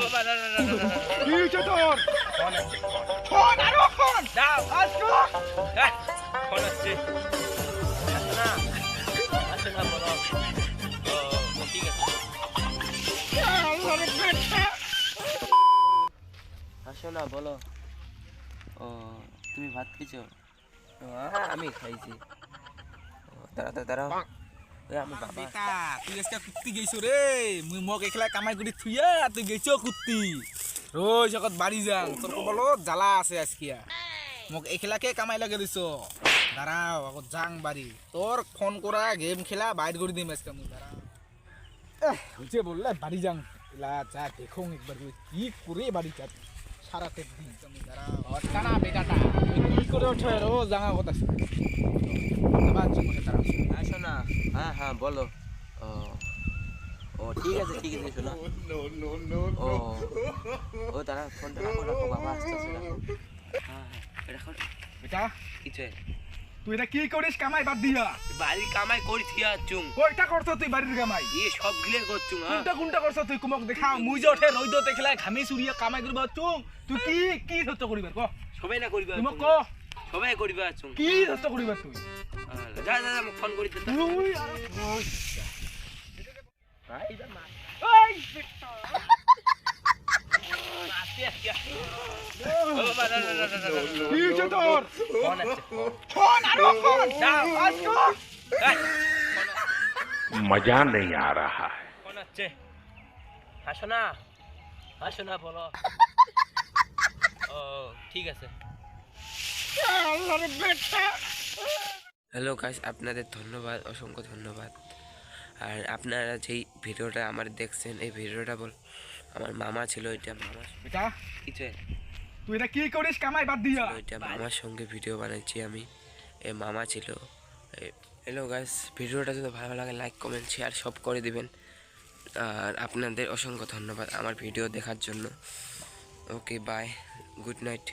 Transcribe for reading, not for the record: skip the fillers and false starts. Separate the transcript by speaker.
Speaker 1: কি হয়েছে তোর? ফোন আরো ফোন দাও আজকে
Speaker 2: ফোন আসছে না আসে না বলো ও ঠিক আছে
Speaker 1: আল্লাহর বেটা
Speaker 2: আসো না বলো ও তুমি ভাত খেয়েছো আমি খাইছি দাঁড়াও আমি বাবা
Speaker 1: বেটা তুই আজকে কুত্তি গেছো রে মুই মগ একলা কামাই করে থুইয়া তুই গেছো কুত্তি রোজ জগত বাড়ি যাং তোর বলো জ্বালা আছে আজকিয়া মোক একলাকে কামাই লাগে দিছো দাঁড়াও আকৌ যাং বাড়ি তোর ফোন করা গেম খেলা বাইর করে দিম আজকে মুই দাঁড়াও হচ্ছে বললে বাড়ি যাং এলা যা দেখো একবার কি করে বাড়ি যা সারাতে দিন তুমি দাঁড়াও টানা বেটাটা কি করে ওঠে রোজ জাঙা কথা আবার জীবনে দাঁড়াও
Speaker 2: আসো না হ্যাঁ বলো ও ও ঠিক আছে শোনো ও দাঁড়া ফোনটা রাখো বাবা আসতেছে হ্যাঁ রাখো
Speaker 1: বেটা
Speaker 2: কিছু
Speaker 1: তুই এটা কি করিস কামাই বাদ দিয়া
Speaker 2: বাড়ির কামাই করছি চুং
Speaker 1: কয়টা করছ তুই বাড়ির কামাই
Speaker 2: সব গিলে করছুং
Speaker 1: কোনটা করছ তুই কুমক দেখা মুই যে ওঠে রইদ দেখলাই ঘামি চুরিয়া কামাই করবা চুং তুই কি ধত্ত করিবার ক
Speaker 2: সবাই না করিবা
Speaker 1: তুমক ক
Speaker 2: সবাই করিবা চুং
Speaker 1: কি ধত্ত করিবার তুই
Speaker 2: যা মোক ফোন করি দে
Speaker 1: তুই
Speaker 2: ভাই
Speaker 1: ওই বেটা কি হয়েছে তোর? ফোন আরো ফোন দাও আজকে
Speaker 3: मजा नहीं आ रहा है।
Speaker 2: ফোন আসছে আসো না বলো ও ঠিক আছে
Speaker 1: আল্লাহর বেটা
Speaker 2: হ্যালো গাইস আপনাদের ধন্যবাদ অসংখ্য ধন্যবাদ আর আপনারা যেই ভিডিওটা আমার দেখছেন এই ভিডিওটা আমার মামা ছিল এটা মামা
Speaker 1: বেটা
Speaker 2: কিছু
Speaker 1: তুই এটা কি করিস কামাই বাদ দিয়া
Speaker 2: এটা মামার সঙ্গে ভিডিও বানাচ্ছি আমি এ মামা ছিল হ্যালো গাইস ভিডিওটা যদি ভালো লাগে লাইক কমেন্ট শেয়ার সব করে দিবেন আর আপনাদের অসংখ্য ধন্যবাদ আমার ভিডিও দেখার জন্য ওকে বাই গুড নাইট